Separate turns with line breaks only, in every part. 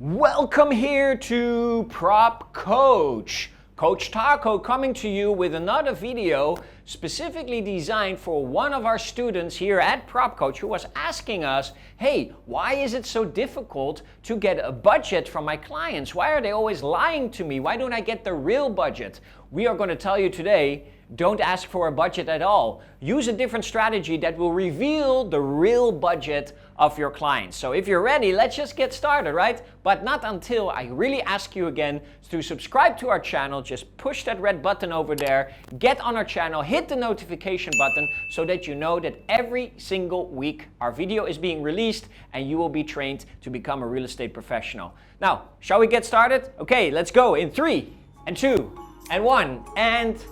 Welcome here to PropCoach. Coach Taco coming to you with another video specifically designed for one of our students here at PropCoach who was asking us, hey, why is it so difficult to get a budget from my clients? Why are they always lying to me? Why don't I get the real budget? We are going to tell you today, don't ask for a budget at all. Use a different strategy that will reveal the real budget of your clients. So if you're ready, let's just get started, right? But not until I really ask you again to subscribe to our channel. Just push that red button over there, get on our channel, hit the notification button so that you know that every single week our video is being released and you will be trained to become a real estate professional. Now, shall we get started? Okay, let's go in 3 and 2 and 1 and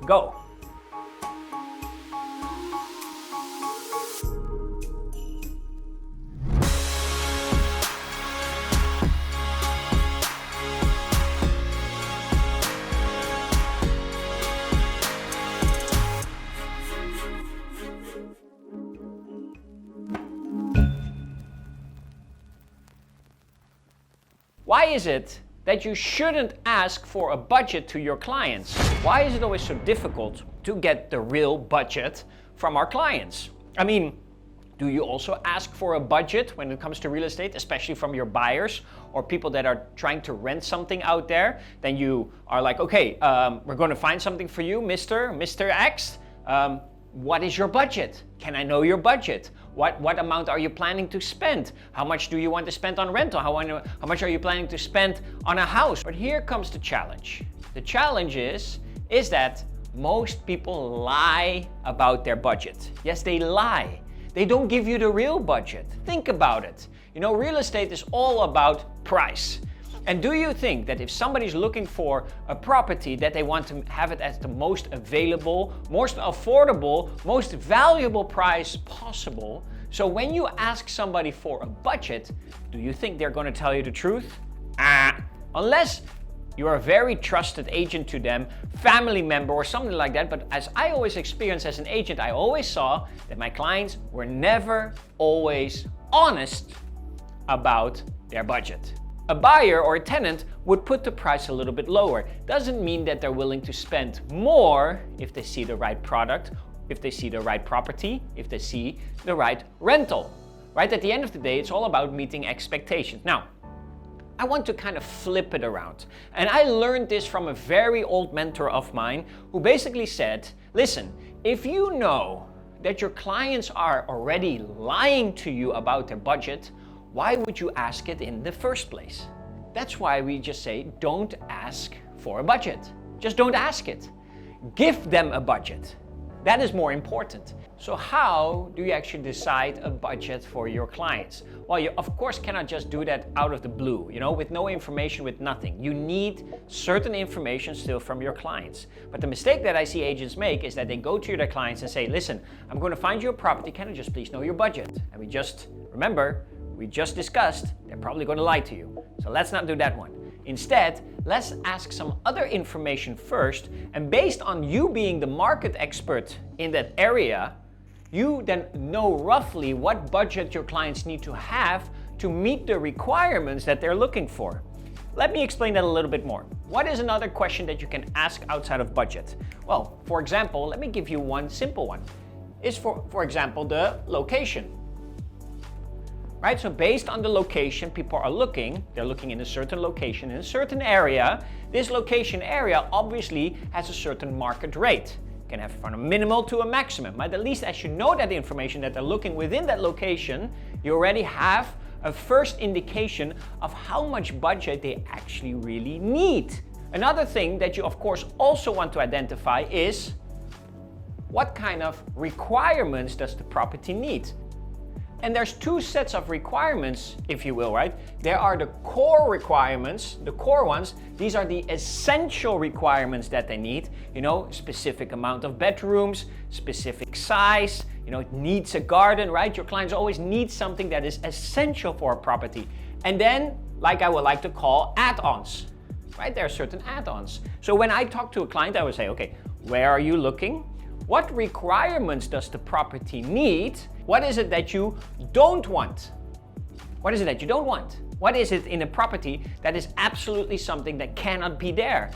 go. Why is it that you shouldn't ask for a budget to your clients? Why is it always so difficult to get the real budget from our clients? I mean, do you also ask for a budget when it comes to real estate, especially from your buyers or people that are trying to rent something out there? Then you are like, okay, we're going to find something for you, Mr. X. What is your budget? Can I know your budget? What amount are you planning to spend? How much do you want to spend on rental? How much are you planning to spend on a house? But here comes the challenge. The challenge is that most people lie about their budget. Yes, they lie. They don't give you the real budget. Think about it. You know, real estate is all about price. And do you think that if somebody's looking for a property that they want to have it at the most available, most affordable, most valuable price possible, so when you ask somebody for a budget, do you think they're going to tell you the truth? Unless you're a very trusted agent to them, family member or something like that. But as I always experienced as an agent, I always saw that my clients were never always honest about their budget. A buyer or a tenant would put the price a little bit lower. Doesn't mean that they're willing to spend more if they see the right product, if they see the right property, if they see the right rental. Right? At the end of the day, it's all about meeting expectations. Now, I want to kind of flip it around. And I learned this from a very old mentor of mine who basically said, listen, if you know that your clients are already lying to you about their budget, why would you ask it in the first place? That's why we just say, don't ask for a budget. Just don't ask it. Give them a budget. That is more important. So how do you actually decide a budget for your clients? Well, you of course cannot just do that out of the blue, you know, with no information, with nothing. You need certain information still from your clients. But the mistake that I see agents make is that they go to their clients and say, listen, I'm going to find you a property. Can I just please know your budget? And we just discussed, they're probably going to lie to you. So let's not do that one. Instead, let's ask some other information first, and based on you being the market expert in that area, you then know roughly what budget your clients need to have to meet the requirements that they're looking for. Let me explain that a little bit more. What is another question that you can ask outside of budget? Well, for example, let me give you one simple one. Is for example, the location. Right? So based on the location people are looking, they're looking in a certain location, in a certain area. This location area obviously has a certain market rate. You can have from a minimal to a maximum. But at least as you know that information that they're looking within that location, you already have a first indication of how much budget they actually really need. Another thing that you of course also want to identify is what kind of requirements does the property need? And there's two sets of requirements, if you will, right? There are the core requirements, the core ones. These are the essential requirements that they need. You know, specific amount of bedrooms, specific size, you know, it needs a garden, right? Your clients always need something that is essential for a property. And then, like I would like to call add-ons, right? There are certain add-ons. So when I talk to a client, I would say, okay, where are you looking? What requirements does the property need? What is it that you don't want? What is it that you don't want? What is it in a property that is absolutely something that cannot be there?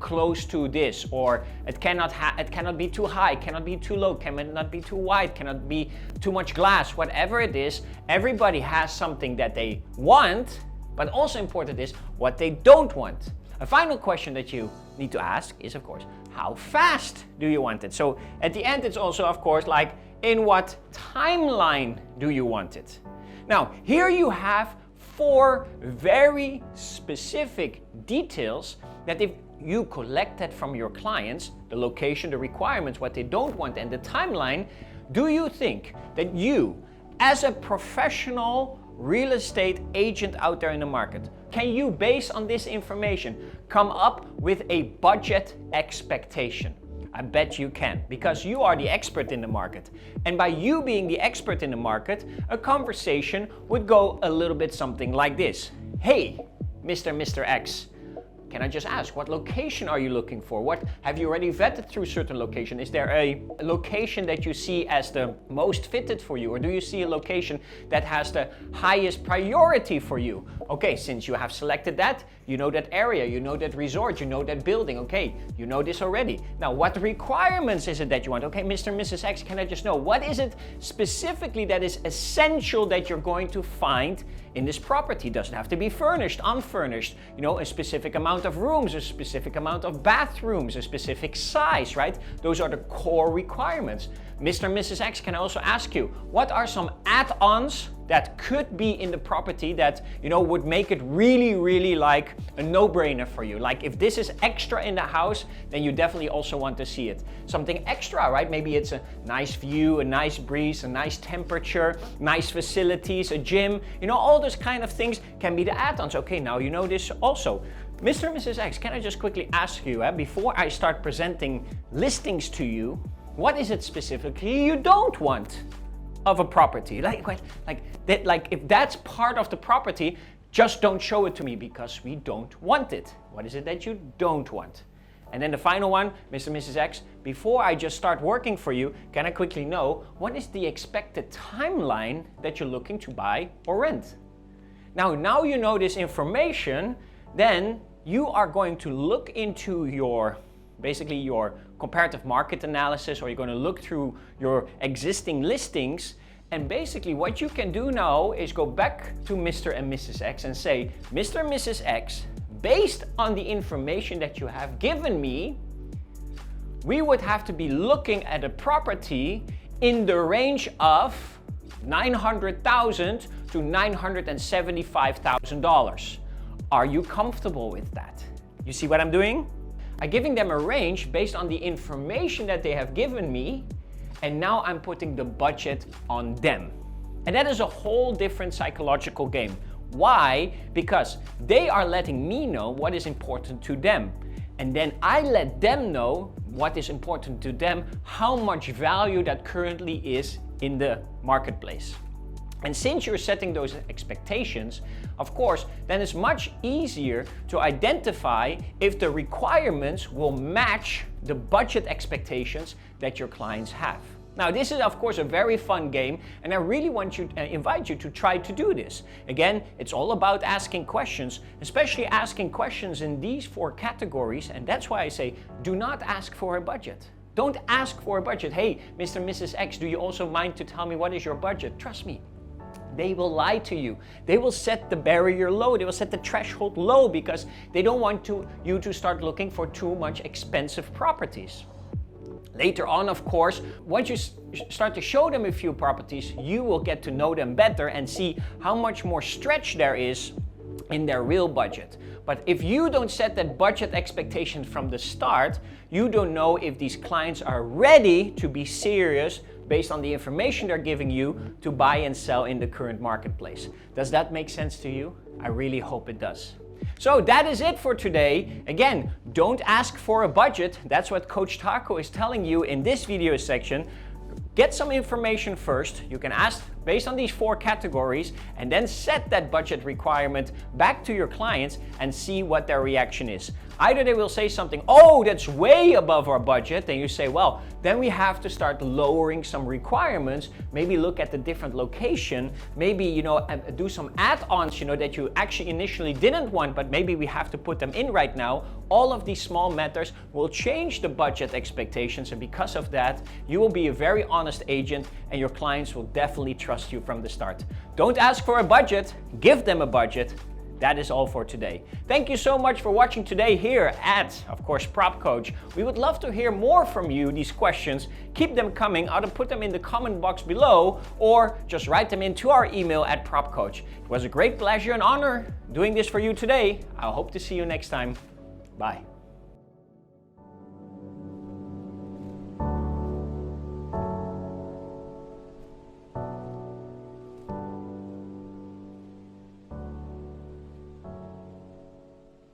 Close to this, or it cannot be too high, cannot be too low, cannot be too wide, cannot be too much glass, whatever it is. Everybody has something that they want, but also important is what they don't want. A final question that you need to ask is, of course, how fast do you want it? So at the end, it's also, of course, like, in what timeline do you want it? Now, here you have 4 very specific details that if you collect that from your clients, the location, the requirements, what they don't want, and the timeline, do you think that you, as a professional real estate agent out there in the market, can you, based on this information, come up with a budget expectation? I bet you can, because you are the expert in the market. And by you being the expert in the market, a conversation would go a little bit something like this. Hey, Mr. X, can I just ask, what location are you looking for? What have you already vetted through certain location? Is there a location that you see as the most fitted for you? Or do you see a location that has the highest priority for you? Okay, since you have selected that, you know that area, you know that resort, you know that building. Okay, you know this already. Now, what requirements is it that you want? Okay, Mr. and Mrs. X, can I just know, what is it specifically that is essential that you're going to find in this property? It doesn't have to be furnished, unfurnished, a specific amount of rooms, a specific amount of bathrooms, a specific size, right? Those are the core requirements. Mr. and Mrs. X, can I also ask you, what are some add-ons that could be in the property that, would make it really, really like a no-brainer for you? Like, if this is extra in the house, then you definitely also want to see it. Something extra, right? Maybe it's a nice view, a nice breeze, a nice temperature, nice facilities, a gym, all those kind of things can be the add-ons. Okay, now you know this also. Mr. and Mrs. X, can I just quickly ask you, before I start presenting listings to you, what is it specifically you don't want of a property? Like if that's part of the property, just don't show it to me because we don't want it. What is it that you don't want? And then the final one, Mr. and Mrs. X, before I just start working for you, can I quickly know what is the expected timeline that you're looking to buy or rent? Now you know this information, then you are going to look into your comparative market analysis, or you're going to look through your existing listings. And basically what you can do now is go back to Mr. and Mrs. X and say, Mr. and Mrs. X, based on the information that you have given me, we would have to be looking at a property in the range of $900,000 to $975,000. Are you comfortable with that? You see what I'm doing? I'm giving them a range based on the information that they have given me, and now I'm putting the budget on them. And that is a whole different psychological game. Why? Because they are letting me know what is important to them. And then I let them know what is important to them, how much value that currently is in the marketplace. And since you're setting those expectations, of course, then it's much easier to identify if the requirements will match the budget expectations that your clients have. Now, this is of course a very fun game, and I really want to invite you to try to do this. Again, it's all about asking questions, especially asking questions in these 4 categories, and that's why I say do not ask for a budget. Don't ask for a budget. Hey, Mr. and Mrs. X, do you also mind to tell me what is your budget? Trust me, they will lie to you. They will set the barrier low. They will set the threshold low because they don't want you to start looking for too much expensive properties. Later on, of course, once you start to show them a few properties, you will get to know them better and see how much more stretch there is in their real budget. But if you don't set that budget expectation from the start, you don't know if these clients are ready to be serious based on the information they're giving you to buy and sell in the current marketplace. Does that make sense to you? I really hope it does. So that is it for today. Again, don't ask for a budget. That's what Coach Taco is telling you in this video section. Get some information first. You can ask based on these 4 categories, and then set that budget requirement back to your clients and see what their reaction is. Either they will say something, oh, that's way above our budget, and you say, well, then we have to start lowering some requirements, maybe look at the different location, maybe, do some add-ons, that you actually initially didn't want, but maybe we have to put them in right now. All of these small matters will change the budget expectations, and because of that, you will be a very honest agent, and your clients will definitely trust you from the start. Don't ask for a budget, give them a budget. That is all for today. Thank you so much for watching today here at, of course, PropCoach. We would love to hear more from you, these questions. Keep them coming. Either put them in the comment box below or just write them into our email at PropCoach. It was a great pleasure and honor doing this for you today. I hope to see you next time. Bye.